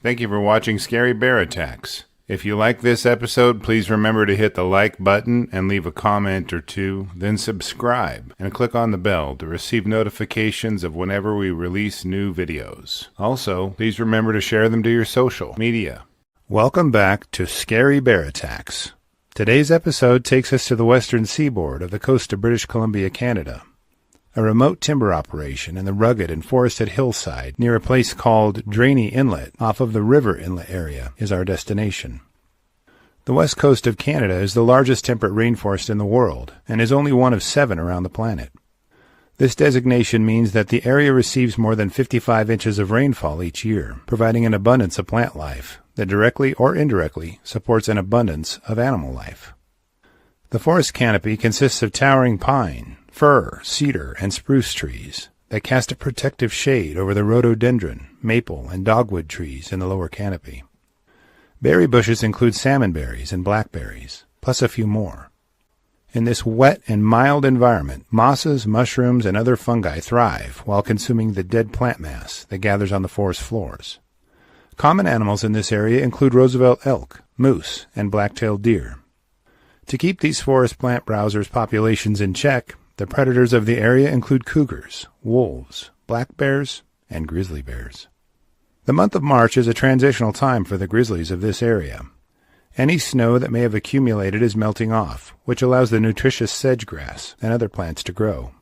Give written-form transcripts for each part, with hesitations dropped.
Thank you for watching Scary Bear Attacks. If you like this episode, please remember to hit the like button and leave a comment or two, then subscribe and click on the bell to receive notifications of whenever we release new videos. Also, please remember to share them to your social media. Welcome back to Scary Bear Attacks. Today's episode takes us to the western seaboard of the coast of British Columbia, Canada. A remote timber operation in the rugged and forested hillside near a place called Drainy Inlet off of the River Inlet area is our destination. The west coast of Canada is the largest temperate rainforest in the world and is only one of 7 around the planet. This designation means that the area receives more than 55 inches of rainfall each year, providing an abundance of plant life that directly or indirectly supports an abundance of animal life. The forest canopy consists of towering pine, fir, cedar, and spruce trees that cast a protective shade over the rhododendron, maple, and dogwood trees in the lower canopy. Berry bushes include salmonberries and blackberries, plus a few more. In this wet and mild environment, mosses, mushrooms, and other fungi thrive while consuming the dead plant mass that gathers on the forest floors. Common animals in this area include Roosevelt elk, moose, and black-tailed deer. To keep these forest plant browsers' populations in check, the predators of the area include cougars, wolves, black bears, and grizzly bears. The month of March is a transitional time for the grizzlies of this area. Any snow that may have accumulated is melting off, which allows the nutritious sedge grass and other plants to grow.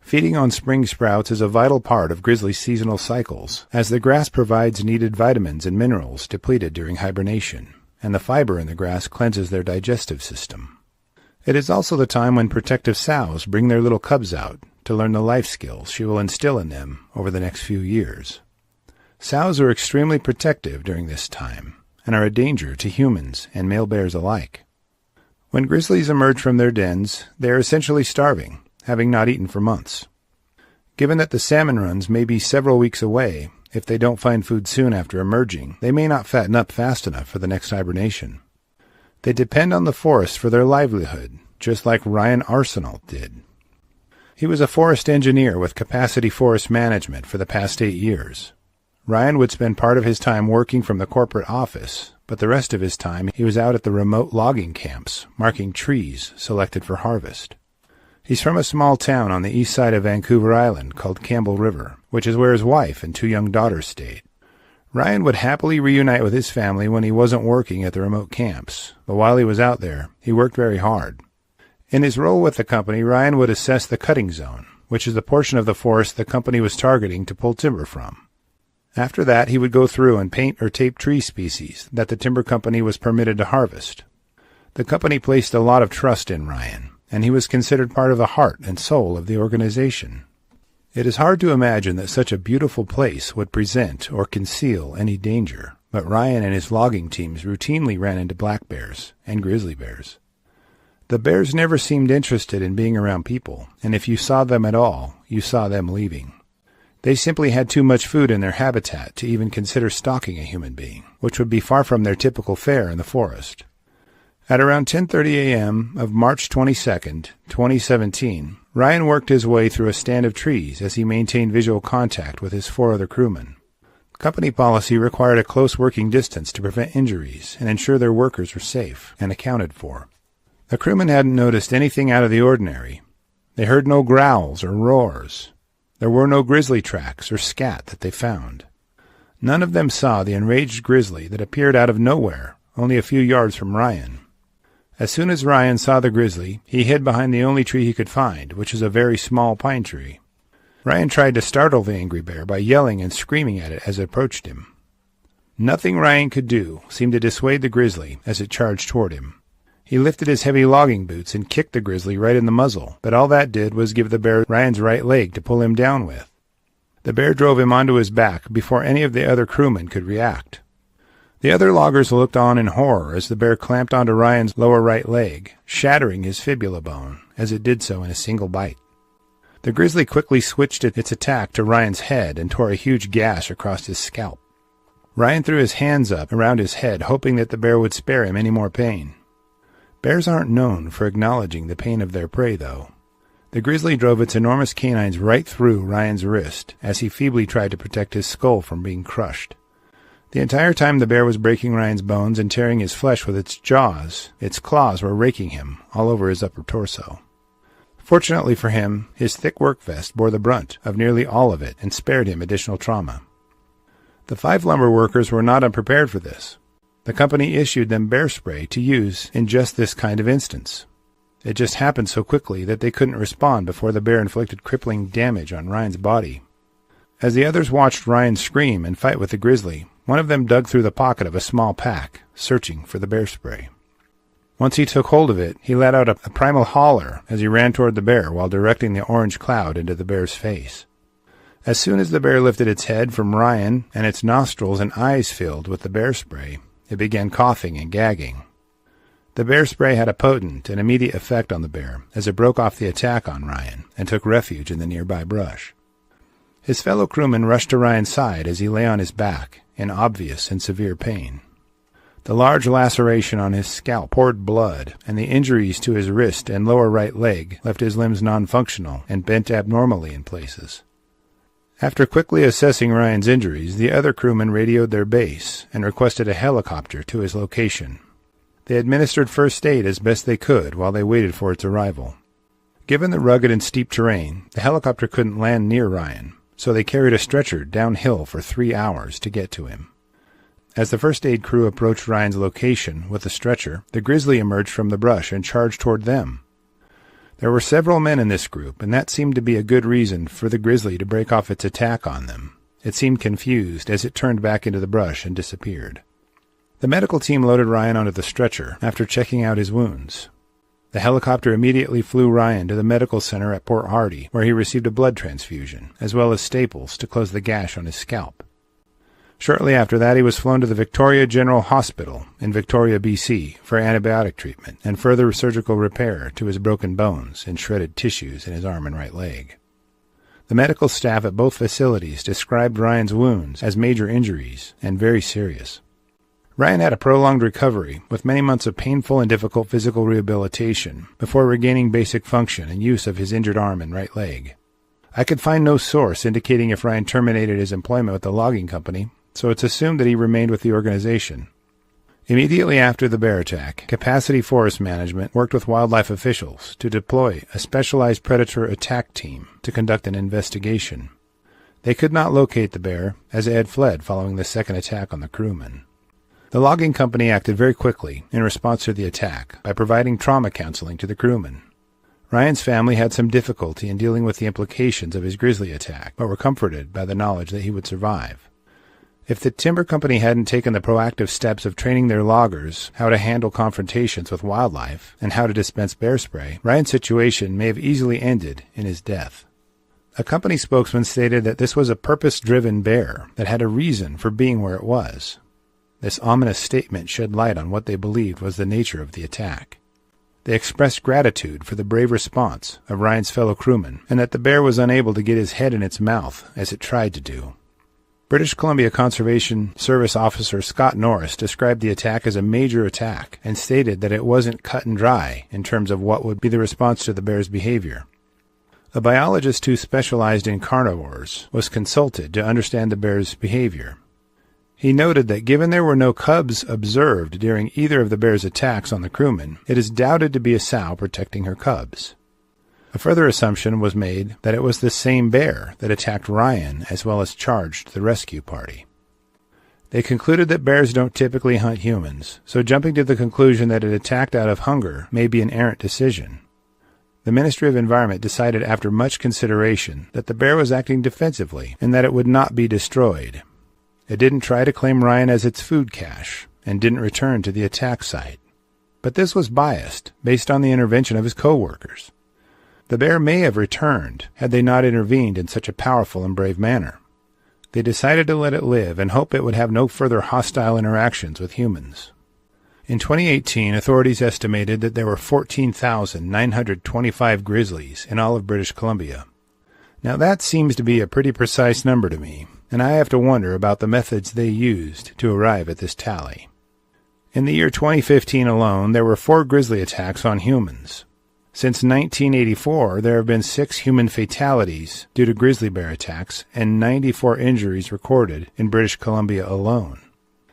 Feeding on spring sprouts is a vital part of grizzly seasonal cycles, as the grass provides needed vitamins and minerals depleted during hibernation, and the fiber in the grass cleanses their digestive system. It is also the time when protective sows bring their little cubs out to learn the life skills she will instill in them over the next few years. Sows are extremely protective during this time and are a danger to humans and male bears alike. When grizzlies emerge from their dens, they are essentially starving, having not eaten for months. Given that the salmon runs may be several weeks away, if they don't find food soon after emerging, they may not fatten up fast enough for the next hibernation. They depend on the forest for their livelihood, just like Ryan Arsenault did. He was a forest engineer with Capacity Forest Management for the past 8 years. Ryan would spend part of his time working from the corporate office, but the rest of his time he was out at the remote logging camps, marking trees selected for harvest. He's from a small town on the east side of Vancouver Island called Campbell River, which is where his wife and 2 young daughters stayed. Ryan would happily reunite with his family when he wasn't working at the remote camps, but while he was out there, he worked very hard. In his role with the company, Ryan would assess the cutting zone, which is the portion of the forest the company was targeting to pull timber from. After that, he would go through and paint or tape tree species that the timber company was permitted to harvest. The company placed a lot of trust in Ryan, and he was considered part of the heart and soul of the organization. It is hard to imagine that such a beautiful place would present or conceal any danger, but Ryan and his logging teams routinely ran into black bears and grizzly bears. The bears never seemed interested in being around people, and if you saw them at all, you saw them leaving. They simply had too much food in their habitat to even consider stalking a human being, which would be far from their typical fare in the forest. At around 10:30 a.m. of March 22nd, 2017, Ryan worked his way through a stand of trees as he maintained visual contact with his 4 other crewmen. Company policy required a close working distance to prevent injuries and ensure their workers were safe and accounted for. The crewmen hadn't noticed anything out of the ordinary. They heard no growls or roars. There were no grizzly tracks or scat that they found. None of them saw the enraged grizzly that appeared out of nowhere, only a few yards from Ryan. As soon as Ryan saw the grizzly, he hid behind the only tree he could find, which is a very small pine tree. Ryan tried to startle the angry bear by yelling and screaming at it as it approached him. Nothing Ryan could do seemed to dissuade the grizzly as it charged toward him. He lifted his heavy logging boots and kicked the grizzly right in the muzzle, but all that did was give the bear Ryan's right leg to pull him down with. The bear drove him onto his back before any of the other crewmen could react. The other loggers looked on in horror as the bear clamped onto Ryan's lower right leg, shattering his fibula bone as it did so in a single bite. The grizzly quickly switched its attack to Ryan's head and tore a huge gash across his scalp. Ryan threw his hands up around his head, hoping that the bear would spare him any more pain. Bears aren't known for acknowledging the pain of their prey, though. The grizzly drove its enormous canines right through Ryan's wrist as he feebly tried to protect his skull from being crushed. The entire time the bear was breaking Ryan's bones and tearing his flesh with its jaws, its claws were raking him all over his upper torso. Fortunately for him, his thick work vest bore the brunt of nearly all of it and spared him additional trauma. The 5 lumber workers were not unprepared for this. The company issued them bear spray to use in just this kind of instance. It just happened so quickly that they couldn't respond before the bear inflicted crippling damage on Ryan's body. As the others watched Ryan scream and fight with the grizzly, one of them dug through the pocket of a small pack, searching for the bear spray. Once he took hold of it, he let out a primal holler as he ran toward the bear while directing the orange cloud into the bear's face. As soon as the bear lifted its head from Ryan and its nostrils and eyes filled with the bear spray, it began coughing and gagging. The bear spray had a potent and immediate effect on the bear as it broke off the attack on Ryan and took refuge in the nearby brush. His fellow crewmen rushed to Ryan's side as he lay on his back in obvious and severe pain. The large laceration on his scalp poured blood, and the injuries to his wrist and lower right leg left his limbs non-functional and bent abnormally in places. After quickly assessing Ryan's injuries, the other crewmen radioed their base and requested a helicopter to his location. They administered first aid as best they could while they waited for its arrival. Given the rugged and steep terrain, the helicopter couldn't land near Ryan, so they carried a stretcher downhill for 3 hours to get to him. As the first aid crew approached Ryan's location with the stretcher, the grizzly emerged from the brush and charged toward them. There were several men in this group, and that seemed to be a good reason for the grizzly to break off its attack on them. It seemed confused as it turned back into the brush and disappeared. The medical team loaded Ryan onto the stretcher after checking out his wounds. The helicopter immediately flew Ryan to the medical center at Port Hardy, where he received a blood transfusion, as well as staples to close the gash on his scalp. Shortly after that, he was flown to the Victoria General Hospital in Victoria, BC, for antibiotic treatment and further surgical repair to his broken bones and shredded tissues in his arm and right leg. The medical staff at both facilities described Ryan's wounds as major injuries and very serious. Ryan had a prolonged recovery, with many months of painful and difficult physical rehabilitation before regaining basic function and use of his injured arm and right leg. I could find no source indicating if Ryan terminated his employment with the logging company, so it's assumed that he remained with the organization. Immediately after the bear attack, Capacity Forest Management worked with wildlife officials to deploy a specialized predator attack team to conduct an investigation. They could not locate the bear, as it had fled following the second attack on the crewmen. The logging company acted very quickly in response to the attack by providing trauma counseling to the crewmen. Ryan's family had some difficulty in dealing with the implications of his grizzly attack, but were comforted by the knowledge that he would survive. If the timber company hadn't taken the proactive steps of training their loggers how to handle confrontations with wildlife and how to dispense bear spray, Ryan's situation may have easily ended in his death. A company spokesman stated that this was a purpose-driven bear that had a reason for being where it was. This ominous statement shed light on what they believed was the nature of the attack. They expressed gratitude for the brave response of Ryan's fellow crewmen and that the bear was unable to get his head in its mouth as it tried to do. British Columbia Conservation Service officer Scott Norris described the attack as a major attack and stated that it wasn't cut and dry in terms of what would be the response to the bear's behavior. A biologist who specialized in carnivores was consulted to understand the bear's behavior. He noted that given there were no cubs observed during either of the bear's attacks on the crewmen, it is doubted to be a sow protecting her cubs. A further assumption was made that it was the same bear that attacked Ryan as well as charged the rescue party. They concluded that bears don't typically hunt humans, so jumping to the conclusion that it attacked out of hunger may be an errant decision. The Ministry of Environment decided after much consideration that the bear was acting defensively and that it would not be destroyed. It didn't try to claim Ryan as its food cache and didn't return to the attack site. But this was biased based on the intervention of his co-workers. The bear may have returned had they not intervened in such a powerful and brave manner. They decided to let it live and hope it would have no further hostile interactions with humans. In 2018, authorities estimated that there were 14,925 grizzlies in all of British Columbia. Now that seems to be a pretty precise number to me, and I have to wonder about the methods they used to arrive at this tally. In the year 2015 alone, there were 4 grizzly attacks on humans. Since 1984, there have been 6 human fatalities due to grizzly bear attacks and 94 injuries recorded in British Columbia alone.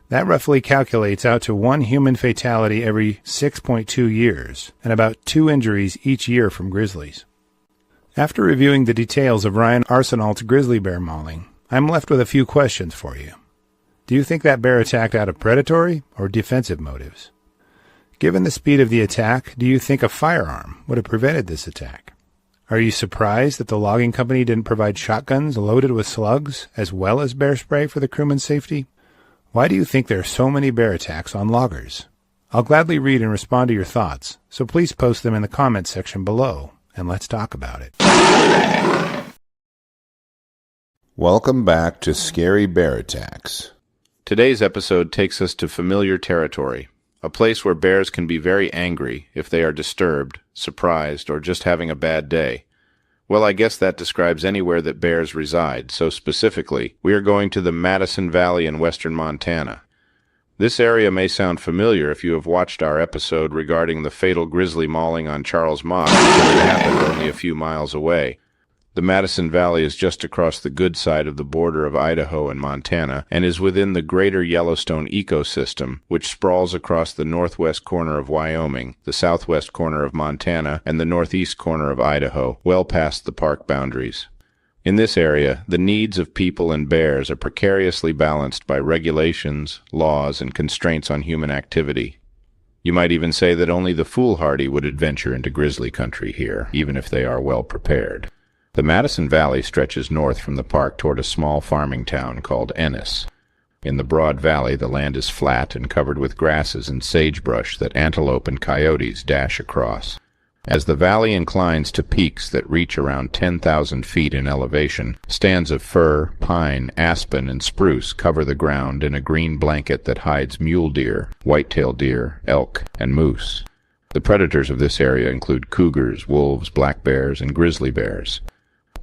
That roughly calculates out to 1 human fatality every 6.2 years, and about 2 injuries each year from grizzlies. After reviewing the details of Ryan Arsenault's grizzly bear mauling, I'm left with a few questions for you. Do you think that bear attacked out of predatory or defensive motives? Given the speed of the attack, do you think a firearm would have prevented this attack? Are you surprised that the logging company didn't provide shotguns loaded with slugs as well as bear spray for the crewmen's safety? Why do you think there are so many bear attacks on loggers? I'll gladly read and respond to your thoughts, so please post them in the comments section below, and let's talk about it. Welcome back to Scary Bear Attacks. Today's episode takes us to familiar territory, a place where bears can be very angry if they are disturbed, surprised, or just having a bad day. Well, I guess that describes anywhere that bears reside, so specifically, we are going to the Madison Valley in western Montana. This area may sound familiar if you have watched our episode regarding the fatal grizzly mauling on Charles Moss, because it happened only a few miles away. The Madison Valley is just across the good side of the border of Idaho and Montana, and is within the greater Yellowstone ecosystem, which sprawls across the northwest corner of Wyoming, the southwest corner of Montana, and the northeast corner of Idaho, well past the park boundaries. In this area, the needs of people and bears are precariously balanced by regulations, laws, and constraints on human activity. You might even say that only the foolhardy would adventure into grizzly country here, even if they are well prepared. The Madison Valley stretches north from the park toward a small farming town called Ennis. In the broad valley, the land is flat and covered with grasses and sagebrush that antelope and coyotes dash across. As the valley inclines to peaks that reach around 10,000 feet in elevation, stands of fir, pine, aspen, and spruce cover the ground in a green blanket that hides mule deer, white-tailed deer, elk, and moose. The predators of this area include cougars, wolves, black bears, and grizzly bears.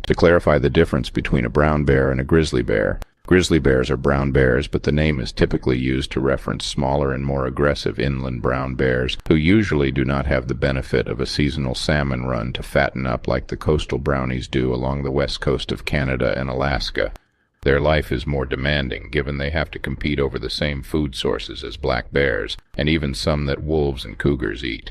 To clarify the difference between a brown bear and a grizzly bears are brown bears, but the name is typically used to reference smaller and more aggressive inland brown bears, who usually do not have the benefit of a seasonal salmon run to fatten up like the coastal brownies do along the west coast of Canada and Alaska. Their life is more demanding, given they have to compete over the same food sources as black bears, and even some that wolves and cougars eat.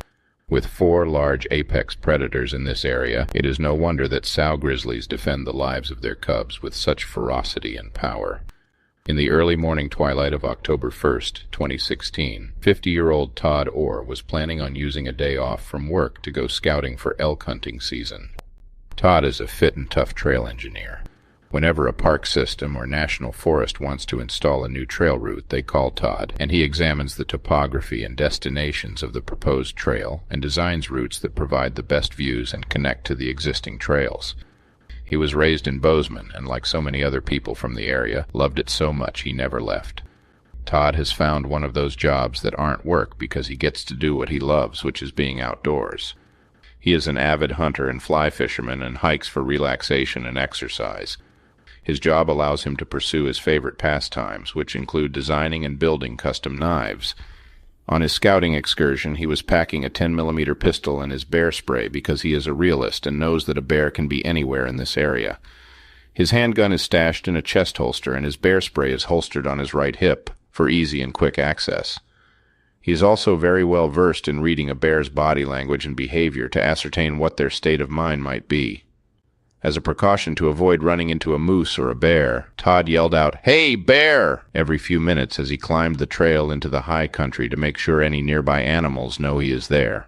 With 4 large apex predators in this area, it is no wonder that sow grizzlies defend the lives of their cubs with such ferocity and power. In the early morning twilight of October 1st, 2016, 50-year-old Todd Orr was planning on using a day off from work to go scouting for elk hunting season. Todd is a fit and tough trail engineer. Whenever a park system or national forest wants to install a new trail route, they call Todd, and he examines the topography and destinations of the proposed trail and designs routes that provide the best views and connect to the existing trails. He was raised in Bozeman, and like so many other people from the area, loved it so much he never left. Todd has found one of those jobs that aren't work because he gets to do what he loves, which is being outdoors. He is an avid hunter and fly fisherman and hikes for relaxation and exercise. His job allows him to pursue his favorite pastimes, which include designing and building custom knives. On his scouting excursion, he was packing a 10mm pistol and his bear spray because he is a realist and knows that a bear can be anywhere in this area. His handgun is stashed in a chest holster, and his bear spray is holstered on his right hip for easy and quick access. He is also very well versed in reading a bear's body language and behavior to ascertain what their state of mind might be. As a precaution to avoid running into a moose or a bear, Todd yelled out, "Hey, bear!" every few minutes as he climbed the trail into the high country to make sure any nearby animals know he is there.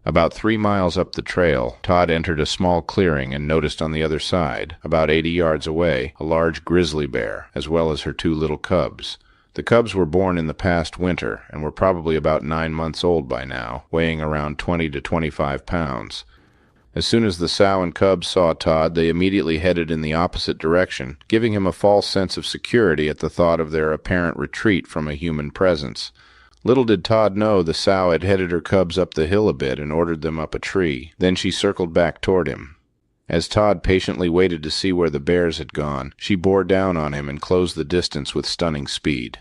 About 3 miles up the trail, Todd entered a small clearing and noticed on the other side, about 80 yards away, a large grizzly bear, as well as her 2 little cubs. The cubs were born in the past winter and were probably about 9 months old by now, weighing around 20 to 25 pounds. As soon as the sow and cubs saw Todd, they immediately headed in the opposite direction, giving him a false sense of security at the thought of their apparent retreat from a human presence. Little did Todd know the sow had headed her cubs up the hill a bit and ordered them up a tree. Then she circled back toward him. As Todd patiently waited to see where the bears had gone, she bore down on him and closed the distance with stunning speed.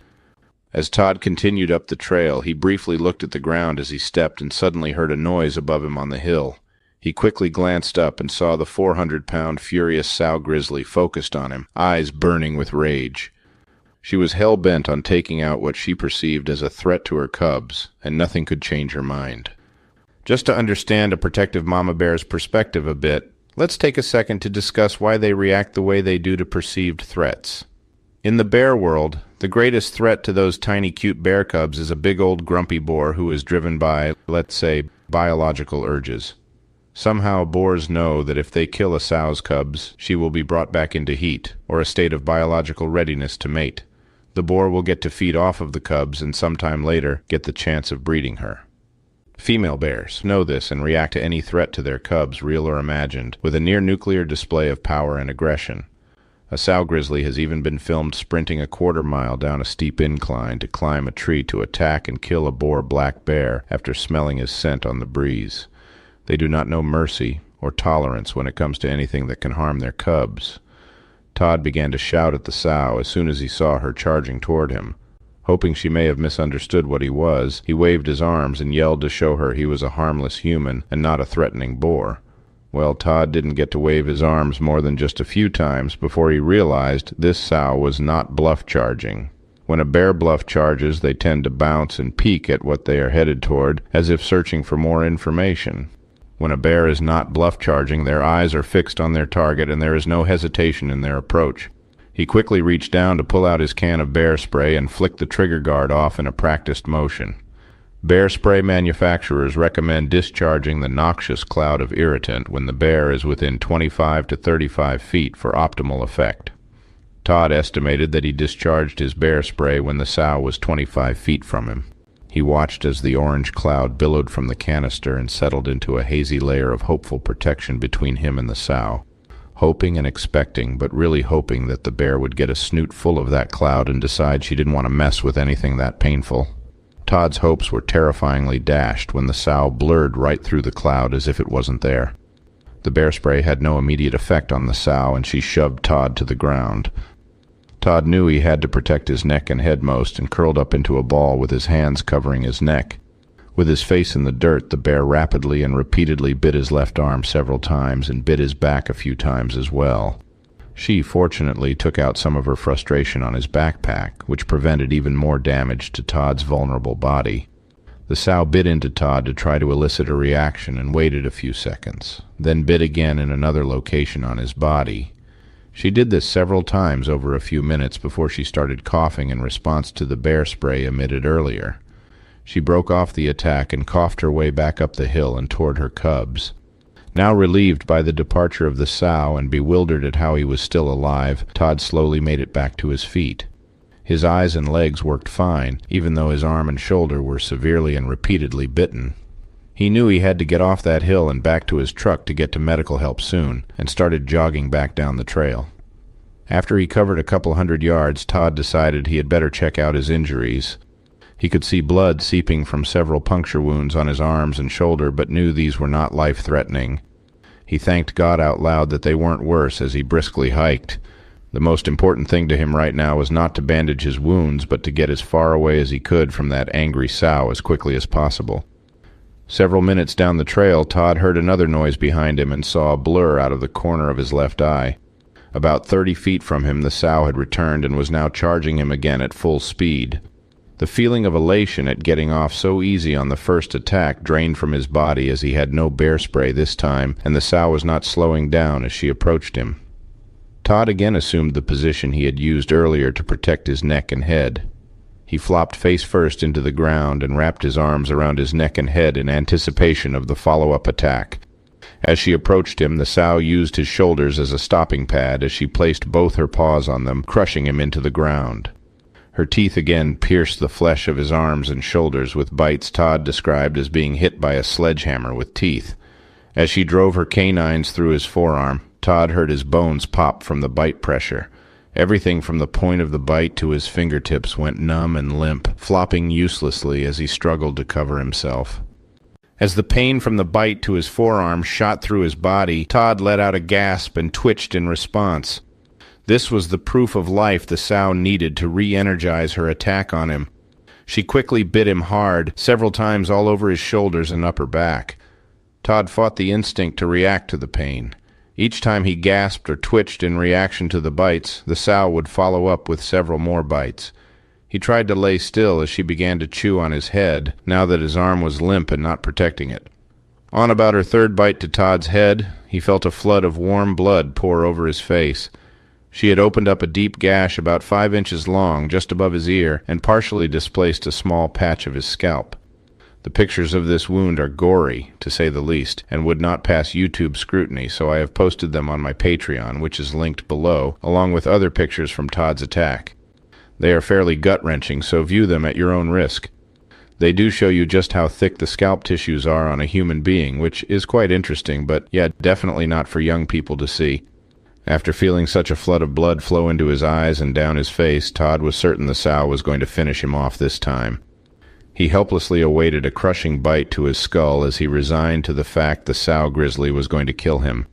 As Todd continued up the trail, he briefly looked at the ground as he stepped and suddenly heard a noise above him on the hill. He quickly glanced up and saw the 400-pound furious sow grizzly focused on him, eyes burning with rage. She was hell-bent on taking out what she perceived as a threat to her cubs, and nothing could change her mind. Just to understand a protective mama bear's perspective a bit, let's take a second to discuss why they react the way they do to perceived threats. In the bear world, the greatest threat to those tiny cute bear cubs is a big old grumpy boar who is driven by, let's say, biological urges. Somehow boars know that if they kill a sow's cubs, she will be brought back into heat, or a state of biological readiness to mate. The boar will get to feed off of the cubs and sometime later get the chance of breeding her. Female bears know this and react to any threat to their cubs, real or imagined, with a near-nuclear display of power and aggression. A sow grizzly has even been filmed sprinting a quarter-mile down a steep incline to climb a tree to attack and kill a boar black bear after smelling his scent on the breeze. They do not know mercy or tolerance when it comes to anything that can harm their cubs. Todd began to shout at the sow as soon as he saw her charging toward him. Hoping she may have misunderstood what he was, he waved his arms and yelled to show her he was a harmless human and not a threatening boar. Well, Todd didn't get to wave his arms more than just a few times before he realized this sow was not bluff charging. When a bear bluff charges, they tend to bounce and peek at what they are headed toward, as if searching for more information. When a bear is not bluff charging, their eyes are fixed on their target and there is no hesitation in their approach. He quickly reached down to pull out his can of bear spray and flicked the trigger guard off in a practiced motion. Bear spray manufacturers recommend discharging the noxious cloud of irritant when the bear is within 25 to 35 feet for optimal effect. Todd estimated that he discharged his bear spray when the sow was 25 feet from him. He watched as the orange cloud billowed from the canister and settled into a hazy layer of hopeful protection between him and the sow. Hoping and expecting, but really hoping that the bear would get a snoot full of that cloud and decide she didn't want to mess with anything that painful. Todd's hopes were terrifyingly dashed when the sow blurred right through the cloud as if it wasn't there. The bear spray had no immediate effect on the sow, and she shoved Todd to the ground. Todd knew he had to protect his neck and head most, and curled up into a ball with his hands covering his neck. With his face in the dirt, the bear rapidly and repeatedly bit his left arm several times and bit his back a few times as well. She, fortunately, took out some of her frustration on his backpack, which prevented even more damage to Todd's vulnerable body. The sow bit into Todd to try to elicit a reaction and waited a few seconds, then bit again in another location on his body. She did this several times over a few minutes before she started coughing in response to the bear spray emitted earlier. She broke off the attack and coughed her way back up the hill and toward her cubs. Now relieved by the departure of the sow and bewildered at how he was still alive, Todd slowly made it back to his feet. His eyes and legs worked fine, even though his arm and shoulder were severely and repeatedly bitten. He knew he had to get off that hill and back to his truck to get to medical help soon, and started jogging back down the trail. After he covered a couple 100 yards, Todd decided he had better check out his injuries. He could see blood seeping from several puncture wounds on his arms and shoulder, but knew these were not life-threatening. He thanked God out loud that they weren't worse as he briskly hiked. The most important thing to him right now was not to bandage his wounds, but to get as far away as he could from that angry sow as quickly as possible. Several minutes down the trail, Todd heard another noise behind him and saw a blur out of the corner of his left eye. About 30 feet from him, the sow had returned and was now charging him again at full speed. The feeling of elation at getting off so easy on the first attack drained from his body as he had no bear spray this time, and the sow was not slowing down as she approached him. Todd again assumed the position he had used earlier to protect his neck and head. He flopped face first into the ground and wrapped his arms around his neck and head in anticipation of the follow-up attack. As she approached him, the sow used his shoulders as a stopping pad as she placed both her paws on them, crushing him into the ground. Her teeth again pierced the flesh of his arms and shoulders with bites Todd described as being hit by a sledgehammer with teeth. As she drove her canines through his forearm, Todd heard his bones pop from the bite pressure. Everything from the point of the bite to his fingertips went numb and limp, flopping uselessly as he struggled to cover himself. As the pain from the bite to his forearm shot through his body, Todd let out a gasp and twitched in response. This was the proof of life the sow needed to re-energize her attack on him. She quickly bit him hard, several times all over his shoulders and upper back. Todd fought the instinct to react to the pain. Each time he gasped or twitched in reaction to the bites, the sow would follow up with several more bites. He tried to lay still as she began to chew on his head, now that his arm was limp and not protecting it. On about her third bite to Todd's head, he felt a flood of warm blood pour over his face. She had opened up a deep gash about 5 inches long just above his ear and partially displaced a small patch of his scalp. The pictures of this wound are gory, to say the least, and would not pass YouTube scrutiny, so I have posted them on my Patreon, which is linked below, along with other pictures from Todd's attack. They are fairly gut-wrenching, so view them at your own risk. They do show you just how thick the scalp tissues are on a human being, which is quite interesting, but definitely not for young people to see. After feeling such a flood of blood flow into his eyes and down his face, Todd was certain the sow was going to finish him off this time. He helplessly awaited a crushing bite to his skull as he resigned to the fact the sow grizzly was going to kill him.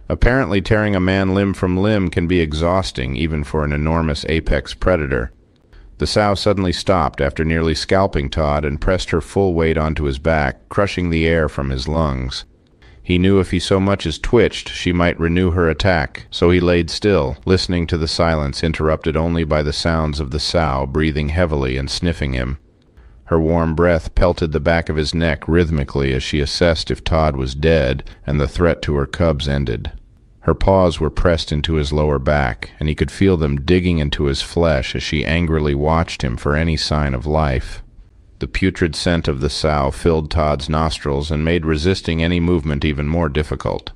Apparently, tearing a man limb from limb can be exhausting, even for an enormous apex predator. The sow suddenly stopped after nearly scalping Todd and pressed her full weight onto his back, crushing the air from his lungs. He knew if he so much as twitched, she might renew her attack, so he laid still, listening to the silence interrupted only by the sounds of the sow breathing heavily and sniffing him. Her warm breath pelted the back of his neck rhythmically as she assessed if Todd was dead and the threat to her cubs ended. Her paws were pressed into his lower back, and he could feel them digging into his flesh as she angrily watched him for any sign of life. The putrid scent of the sow filled Todd's nostrils and made resisting any movement even more difficult.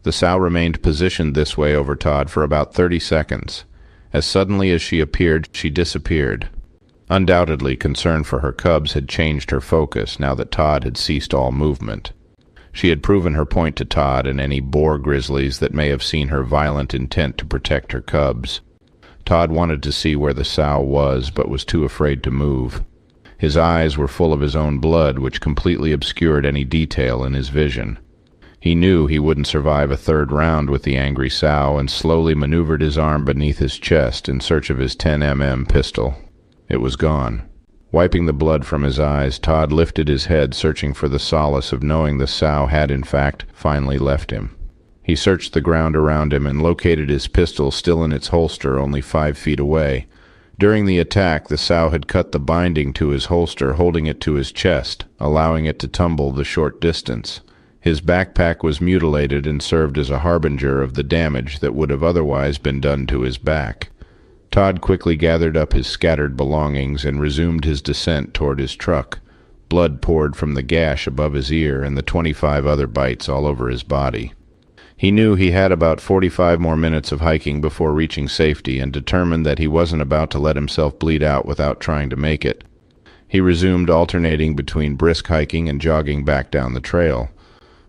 The sow remained positioned this way over Todd for about 30 seconds. As suddenly as she appeared, she disappeared. Undoubtedly, concern for her cubs had changed her focus now that Todd had ceased all movement. She had proven her point to Todd and any boar grizzlies that may have seen her violent intent to protect her cubs. Todd wanted to see where the sow was, but was too afraid to move. His eyes were full of his own blood, which completely obscured any detail in his vision. He knew he wouldn't survive a third round with the angry sow and slowly maneuvered his arm beneath his chest in search of his 10mm pistol. It was gone. Wiping the blood from his eyes, Todd lifted his head, searching for the solace of knowing the sow had, in fact, finally left him. He searched the ground around him and located his pistol still in its holster only 5 feet away. During the attack, the sow had cut the binding to his holster, holding it to his chest, allowing it to tumble the short distance. His backpack was mutilated and served as a harbinger of the damage that would have otherwise been done to his back. Todd quickly gathered up his scattered belongings and resumed his descent toward his truck. Blood poured from the gash above his ear and the 25 other bites all over his body. He knew he had about 45 more minutes of hiking before reaching safety and determined that he wasn't about to let himself bleed out without trying to make it. He resumed alternating between brisk hiking and jogging back down the trail.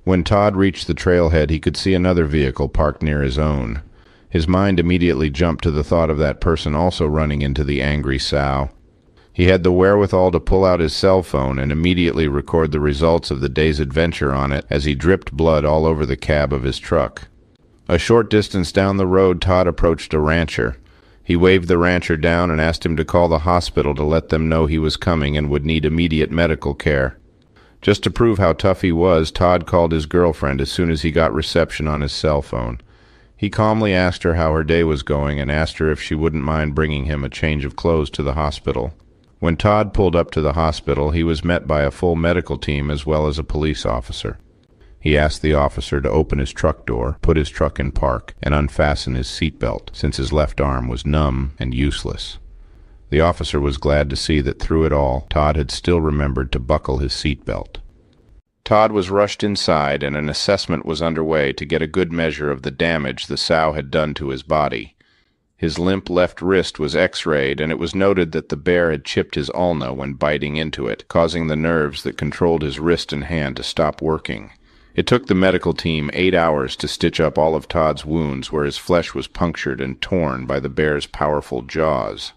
When Todd reached the trailhead, he could see another vehicle parked near his own. His mind immediately jumped to the thought of that person also running into the angry sow. He had the wherewithal to pull out his cell phone and immediately record the results of the day's adventure on it as he dripped blood all over the cab of his truck. A short distance down the road, Todd approached a rancher. He waved the rancher down and asked him to call the hospital to let them know he was coming and would need immediate medical care. Just to prove how tough he was, Todd called his girlfriend as soon as he got reception on his cell phone. He calmly asked her how her day was going and asked her if she wouldn't mind bringing him a change of clothes to the hospital. When Todd pulled up to the hospital, he was met by a full medical team as well as a police officer. He asked the officer to open his truck door, put his truck in park, and unfasten his seatbelt, since his left arm was numb and useless. The officer was glad to see that through it all, Todd had still remembered to buckle his seatbelt. Todd was rushed inside, and an assessment was underway to get a good measure of the damage the sow had done to his body. His limp left wrist was x-rayed, and it was noted that the bear had chipped his ulna when biting into it, causing the nerves that controlled his wrist and hand to stop working. It took the medical team 8 hours to stitch up all of Todd's wounds where his flesh was punctured and torn by the bear's powerful jaws.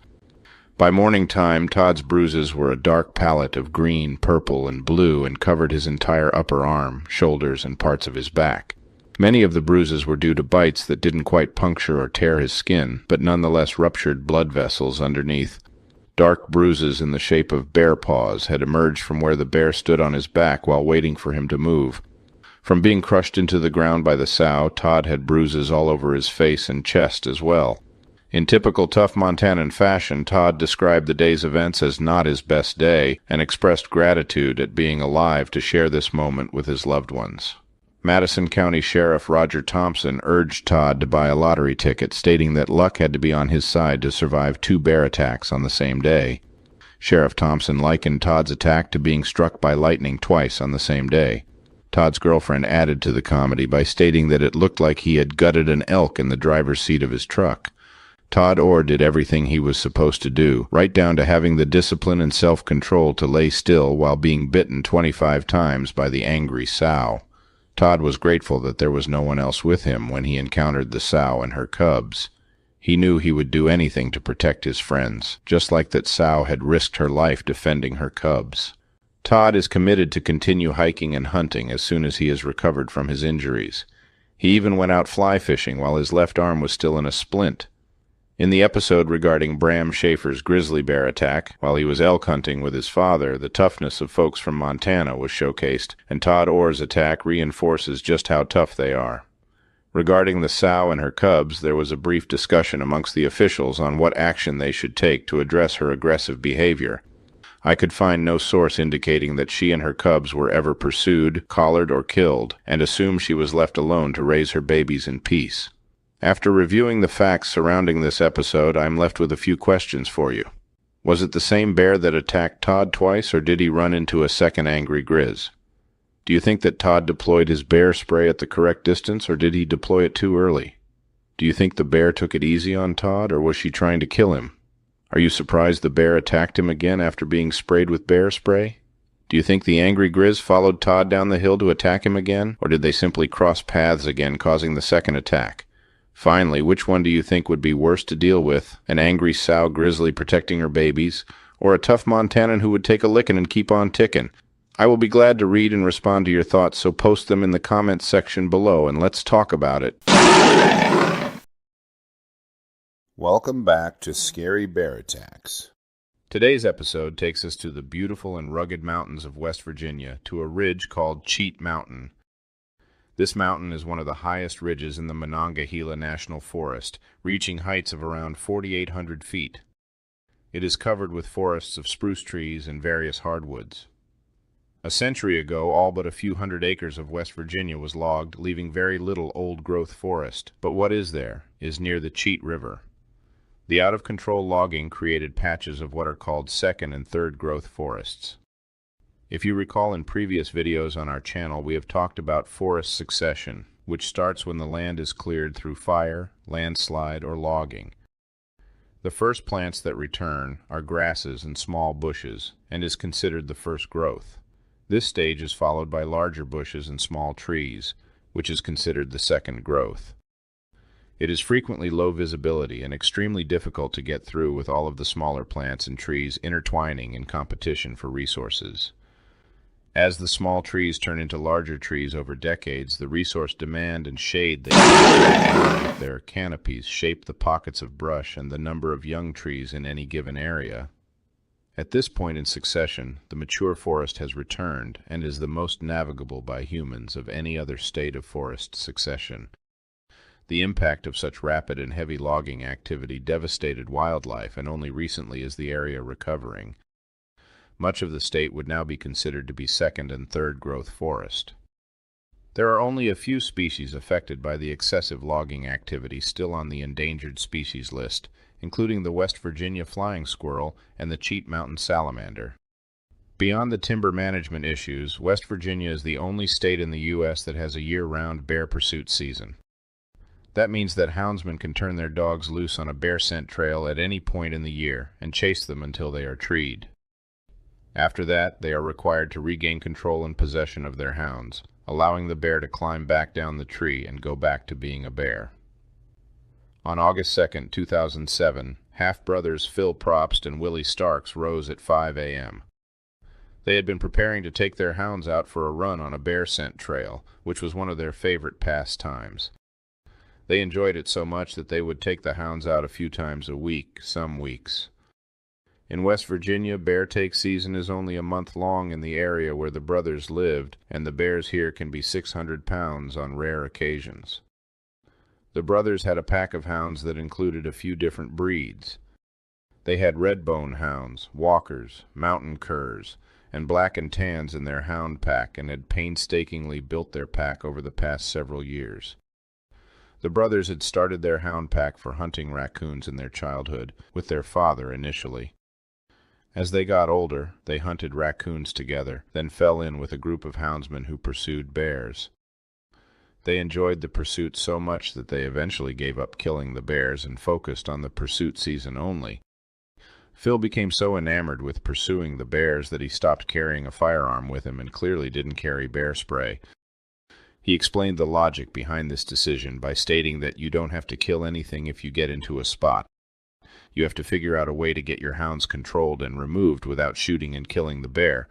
By morning time, Todd's bruises were a dark palette of green, purple, and blue and covered his entire upper arm, shoulders, and parts of his back. Many of the bruises were due to bites that didn't quite puncture or tear his skin, but nonetheless ruptured blood vessels underneath. Dark bruises in the shape of bear paws had emerged from where the bear stood on his back while waiting for him to move. From being crushed into the ground by the sow, Todd had bruises all over his face and chest as well. In typical tough Montanan fashion, Todd described the day's events as not his best day and expressed gratitude at being alive to share this moment with his loved ones. Madison County Sheriff Roger Thompson urged Todd to buy a lottery ticket, stating that luck had to be on his side to survive 2 bear attacks on the same day. Sheriff Thompson likened Todd's attack to being struck by lightning twice on the same day. Todd's girlfriend added to the comedy by stating that it looked like he had gutted an elk in the driver's seat of his truck. Todd Orr did everything he was supposed to do, right down to having the discipline and self-control to lay still while being bitten 25 times by the angry sow. Todd was grateful that there was no one else with him when he encountered the sow and her cubs. He knew he would do anything to protect his friends, just like that sow had risked her life defending her cubs. Todd is committed to continue hiking and hunting as soon as he is recovered from his injuries. He even went out fly fishing while his left arm was still in a splint. In the episode regarding Bram Schaefer's grizzly bear attack, while he was elk hunting with his father, the toughness of folks from Montana was showcased, and Todd Orr's attack reinforces just how tough they are. Regarding the sow and her cubs, there was a brief discussion amongst the officials on what action they should take to address her aggressive behavior. I could find no source indicating that she and her cubs were ever pursued, collared, or killed, and assume she was left alone to raise her babies in peace. After reviewing the facts surrounding this episode, I'm left with a few questions for you. Was it the same bear that attacked Todd twice, or did he run into a second angry grizz? Do you think that Todd deployed his bear spray at the correct distance, or did he deploy it too early? Do you think the bear took it easy on Todd, or was she trying to kill him? Are you surprised the bear attacked him again after being sprayed with bear spray? Do you think the angry grizz followed Todd down the hill to attack him again, or did they simply cross paths again, causing the second attack? Finally, which one do you think would be worse to deal with, an angry sow grizzly protecting her babies, or a tough Montanan who would take a licking and keep on ticking? I will be glad to read and respond to your thoughts, so post them in the comments section below and let's talk about it. Welcome back to Scary Bear Attacks. Today's episode takes us to the beautiful and rugged mountains of West Virginia, to a ridge called Cheat Mountain. This mountain is one of the highest ridges in the Monongahela National Forest, reaching heights of around 4,800 feet. It is covered with forests of spruce trees and various hardwoods. A century ago, all but a few hundred acres of West Virginia was logged, leaving very little old-growth forest. But what is there is near the Cheat River. The out-of-control logging created patches of what are called second and third growth forests. If you recall, in previous videos on our channel, we have talked about forest succession, which starts when the land is cleared through fire, landslide, or logging. The first plants that return are grasses and small bushes, and is considered the first growth. This stage is followed by larger bushes and small trees, which is considered the second growth. It is frequently low visibility and extremely difficult to get through, with all of the smaller plants and trees intertwining in competition for resources. As the small trees turn into larger trees over decades, the resource demand and shade they create with their canopies shape the pockets of brush and the number of young trees in any given area. At this point in succession, the mature forest has returned and is the most navigable by humans of any other state of forest succession. The impact of such rapid and heavy logging activity devastated wildlife, and only recently is the area recovering. Much of the state would now be considered to be second and third growth forest. There are only a few species affected by the excessive logging activity still on the endangered species list, including the West Virginia flying squirrel and the Cheat Mountain salamander. Beyond the timber management issues, West Virginia is the only state in the U.S. that has a year-round bear pursuit season. That means that houndsmen can turn their dogs loose on a bear scent trail at any point in the year and chase them until they are treed. After that, they are required to regain control and possession of their hounds, allowing the bear to climb back down the tree and go back to being a bear. On August 2, 2007, half-brothers Phil Probst and Willie Starks rose at 5 a.m. They had been preparing to take their hounds out for a run on a bear scent trail, which was one of their favorite pastimes. They enjoyed it so much that they would take the hounds out a few times a week, some weeks. In West Virginia, bear take season is only a month long in the area where the brothers lived, and the bears here can be 600 pounds on rare occasions. The brothers had a pack of hounds that included a few different breeds. They had red-bone hounds, walkers, mountain curs, and black and tans in their hound pack, and had painstakingly built their pack over the past several years. The brothers had started their hound pack for hunting raccoons in their childhood, with their father initially. As they got older, they hunted raccoons together, then fell in with a group of houndsmen who pursued bears. They enjoyed the pursuit so much that they eventually gave up killing the bears and focused on the pursuit season only. Phil became so enamored with pursuing the bears that he stopped carrying a firearm with him and clearly didn't carry bear spray. He explained the logic behind this decision by stating that you don't have to kill anything if you get into a spot. You have to figure out a way to get your hounds controlled and removed without shooting and killing the bear.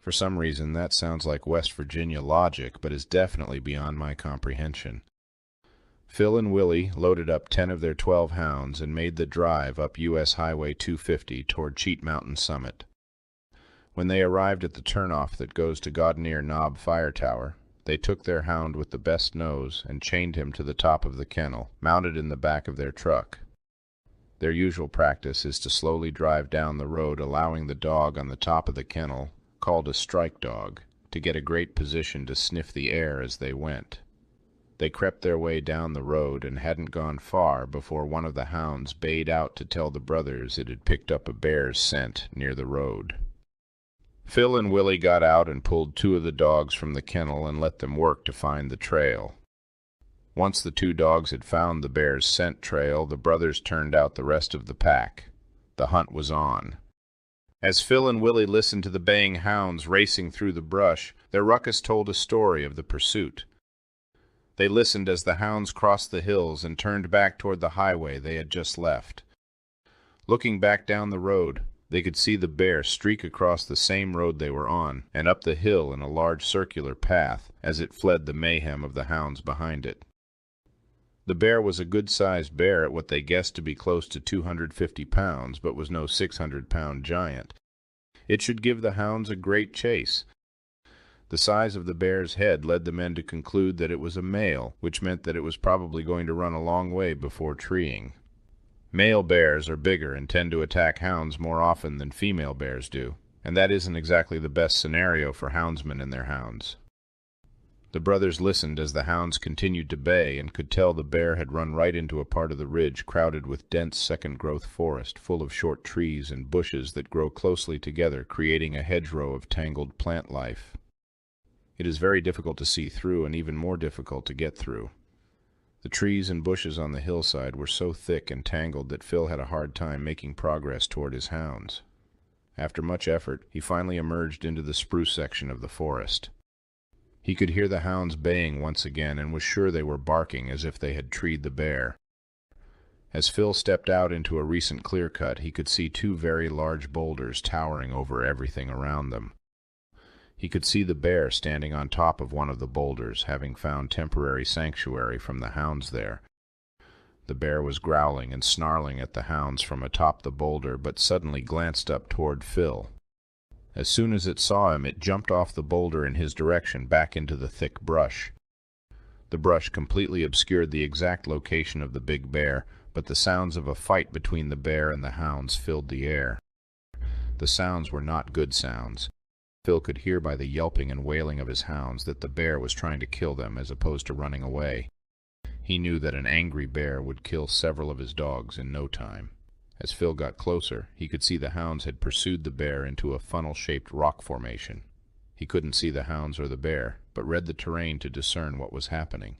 For some reason, that sounds like West Virginia logic, but is definitely beyond my comprehension. Phil and Willie loaded up 10 of their 12 hounds and made the drive up U.S. Highway 250 toward Cheat Mountain Summit. When they arrived at the turnoff that goes to Godneer Knob Fire Tower, they took their hound with the best nose and chained him to the top of the kennel, mounted in the back of their truck. Their usual practice is to slowly drive down the road, allowing the dog on the top of the kennel, called a strike dog, to get a great position to sniff the air as they went. They crept their way down the road and hadn't gone far before one of the hounds bayed out to tell the brothers it had picked up a bear's scent near the road. Phil and Willie got out and pulled 2 of the dogs from the kennel and let them work to find the trail. Once the 2 dogs had found the bear's scent trail, the brothers turned out the rest of the pack. The hunt was on. As Phil and Willie listened to the baying hounds racing through the brush, their ruckus told a story of the pursuit. They listened as the hounds crossed the hills and turned back toward the highway they had just left. Looking back down the road, they could see the bear streak across the same road they were on and up the hill in a large circular path as it fled the mayhem of the hounds behind it. The bear was a good-sized bear at what they guessed to be close to 250 pounds, but was no 600-pound giant. It should give the hounds a great chase. The size of the bear's head led the men to conclude that it was a male, which meant that it was probably going to run a long way before treeing. Male bears are bigger and tend to attack hounds more often than female bears do, and that isn't exactly the best scenario for houndsmen and their hounds. The brothers listened as the hounds continued to bay and could tell the bear had run right into a part of the ridge crowded with dense second-growth forest full of short trees and bushes that grow closely together, creating a hedgerow of tangled plant life. It is very difficult to see through and even more difficult to get through. The trees and bushes on the hillside were so thick and tangled that Phil had a hard time making progress toward his hounds. After much effort, he finally emerged into the spruce section of the forest. He could hear the hounds baying once again and was sure they were barking as if they had treed the bear. As Phil stepped out into a recent clear-cut, he could see 2 very large boulders towering over everything around them. He could see the bear standing on top of one of the boulders, having found temporary sanctuary from the hounds there. The bear was growling and snarling at the hounds from atop the boulder, but suddenly glanced up toward Phil. As soon as it saw him, it jumped off the boulder in his direction back into the thick brush. The brush completely obscured the exact location of the big bear, but the sounds of a fight between the bear and the hounds filled the air. The sounds were not good sounds. Phil could hear by the yelping and wailing of his hounds that the bear was trying to kill them as opposed to running away. He knew that an angry bear would kill several of his dogs in no time. As Phil got closer, he could see the hounds had pursued the bear into a funnel-shaped rock formation. He couldn't see the hounds or the bear, but read the terrain to discern what was happening.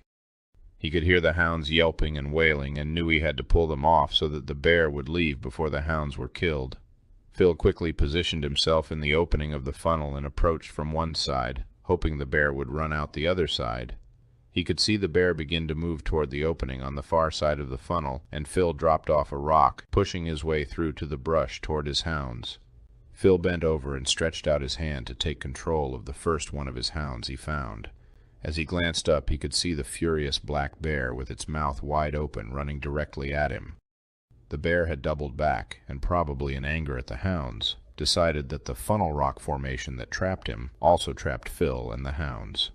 He could hear the hounds yelping and wailing and knew he had to pull them off so that the bear would leave before the hounds were killed. Phil quickly positioned himself in the opening of the funnel and approached from one side, hoping the bear would run out the other side. He could see the bear begin to move toward the opening on the far side of the funnel, and Phil dropped off a rock, pushing his way through to the brush toward his hounds. Phil bent over and stretched out his hand to take control of the first one of his hounds he found. As he glanced up, he could see the furious black bear with its mouth wide open running directly at him. The bear had doubled back, and probably in anger at the hounds, decided that the funnel rock formation that trapped him also trapped Phil and the hounds.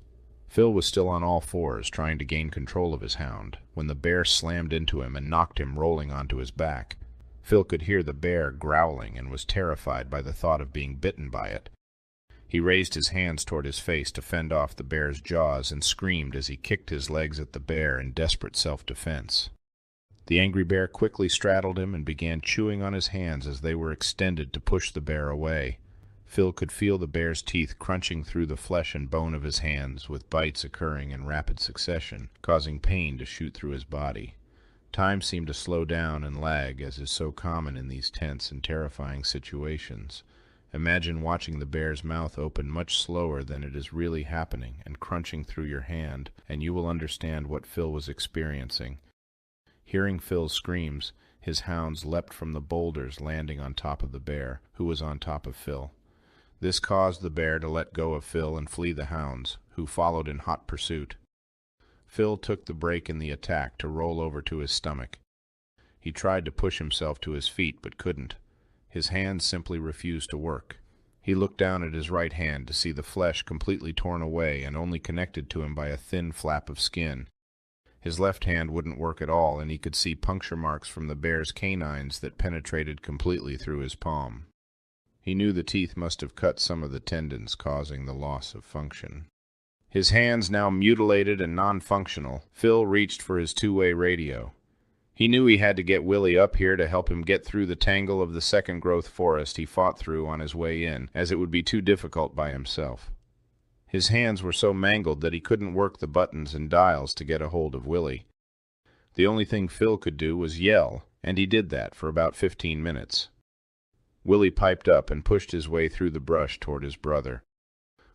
Phil was still on all fours, trying to gain control of his hound, when the bear slammed into him and knocked him rolling onto his back. Phil could hear the bear growling and was terrified by the thought of being bitten by it. He raised his hands toward his face to fend off the bear's jaws and screamed as he kicked his legs at the bear in desperate self-defense. The angry bear quickly straddled him and began chewing on his hands as they were extended to push the bear away. Phil could feel the bear's teeth crunching through the flesh and bone of his hands, with bites occurring in rapid succession, causing pain to shoot through his body. Time seemed to slow down and lag, as is so common in these tense and terrifying situations. Imagine watching the bear's mouth open much slower than it is really happening and crunching through your hand, and you will understand what Phil was experiencing. Hearing Phil's screams, his hounds leapt from the boulders, landing on top of the bear, who was on top of Phil. This caused the bear to let go of Phil and flee the hounds, who followed in hot pursuit. Phil took the break in the attack to roll over to his stomach. He tried to push himself to his feet, but couldn't. His hands simply refused to work. He looked down at his right hand to see the flesh completely torn away and only connected to him by a thin flap of skin. His left hand wouldn't work at all, and he could see puncture marks from the bear's canines that penetrated completely through his palm. He knew the teeth must have cut some of the tendons, causing the loss of function. His hands now mutilated and non-functional, Phil reached for his two-way radio. He knew he had to get Willie up here to help him get through the tangle of the second-growth forest he fought through on his way in, as it would be too difficult by himself. His hands were so mangled that he couldn't work the buttons and dials to get a hold of Willie. The only thing Phil could do was yell, and he did that for about 15 minutes. Willie piped up and pushed his way through the brush toward his brother.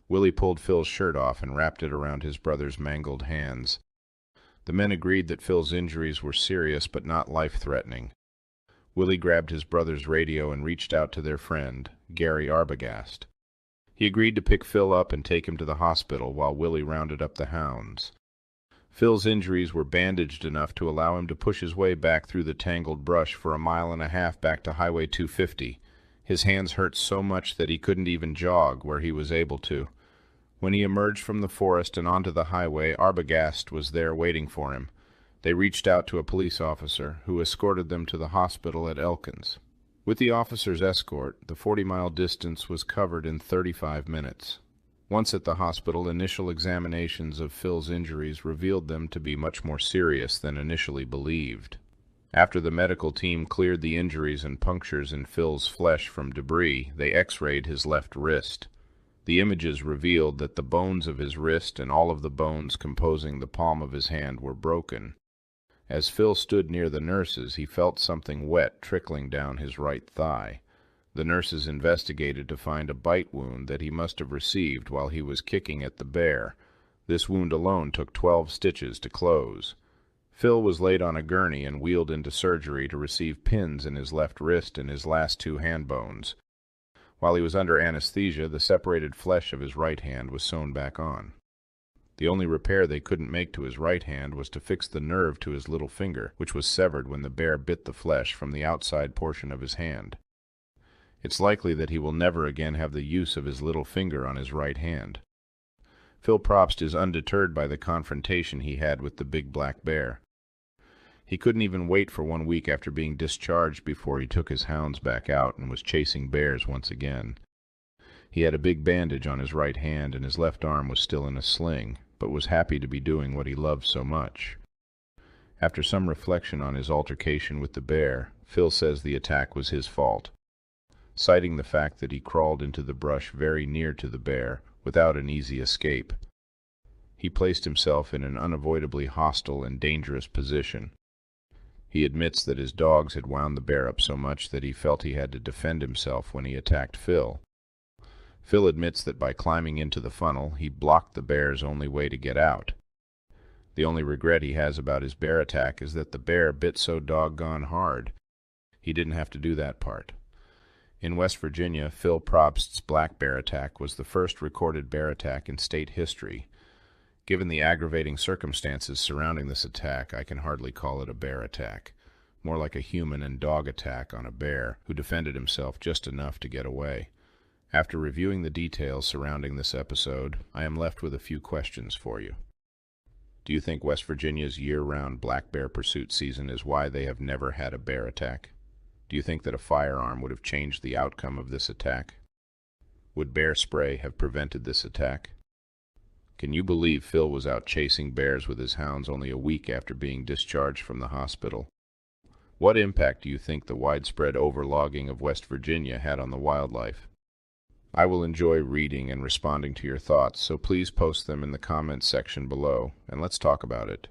Willie pulled Phil's shirt off and wrapped it around his brother's mangled hands. The men agreed that Phil's injuries were serious but not life-threatening. Willie grabbed his brother's radio and reached out to their friend, Gary Arbogast. He agreed to pick Phil up and take him to the hospital while Willie rounded up the hounds. Phil's injuries were bandaged enough to allow him to push his way back through the tangled brush for a mile and a half back to Highway 250. His hands hurt so much that he couldn't even jog where he was able to. When he emerged from the forest and onto the highway, Arbogast was there waiting for him. They reached out to a police officer, who escorted them to the hospital at Elkins. With the officer's escort, the 40-mile distance was covered in 35 minutes. Once at the hospital, initial examinations of Phil's injuries revealed them to be much more serious than initially believed. After the medical team cleared the injuries and punctures in Phil's flesh from debris, they x-rayed his left wrist. The images revealed that the bones of his wrist and all of the bones composing the palm of his hand were broken. As Phil stood near the nurses, he felt something wet trickling down his right thigh. The nurses investigated to find a bite wound that he must have received while he was kicking at the bear. This wound alone took 12 stitches to close. Phil was laid on a gurney and wheeled into surgery to receive pins in his left wrist and his last 2 hand bones. While he was under anesthesia, the separated flesh of his right hand was sewn back on. The only repair they couldn't make to his right hand was to fix the nerve to his little finger, which was severed when the bear bit the flesh from the outside portion of his hand. It's likely that he will never again have the use of his little finger on his right hand. Phil Probst is undeterred by the confrontation he had with the big black bear. He couldn't even wait for 1 week after being discharged before he took his hounds back out and was chasing bears once again. He had a big bandage on his right hand and his left arm was still in a sling, but was happy to be doing what he loved so much. After some reflection on his altercation with the bear, Phil says the attack was his fault, citing the fact that he crawled into the brush very near to the bear without an easy escape. He placed himself in an unavoidably hostile and dangerous position. He admits that his dogs had wound the bear up so much that he felt he had to defend himself when he attacked Phil. Phil admits that by climbing into the funnel, he blocked the bear's only way to get out. The only regret he has about his bear attack is that the bear bit so doggone hard. He didn't have to do that part. In West Virginia, Phil Probst's black bear attack was the first recorded bear attack in state history. Given the aggravating circumstances surrounding this attack, I can hardly call it a bear attack. more like a human and dog attack on a bear who defended himself just enough to get away. After reviewing the details surrounding this episode, I am left with a few questions for you. Do you think West Virginia's year-round black bear pursuit season is why they have never had a bear attack? Do you think that a firearm would have changed the outcome of this attack? Would bear spray have prevented this attack? Can you believe Phil was out chasing bears with his hounds only a week after being discharged from the hospital? What impact do you think the widespread overlogging of West Virginia had on the wildlife? I will enjoy reading and responding to your thoughts, so please post them in the comments section below, and let's talk about it.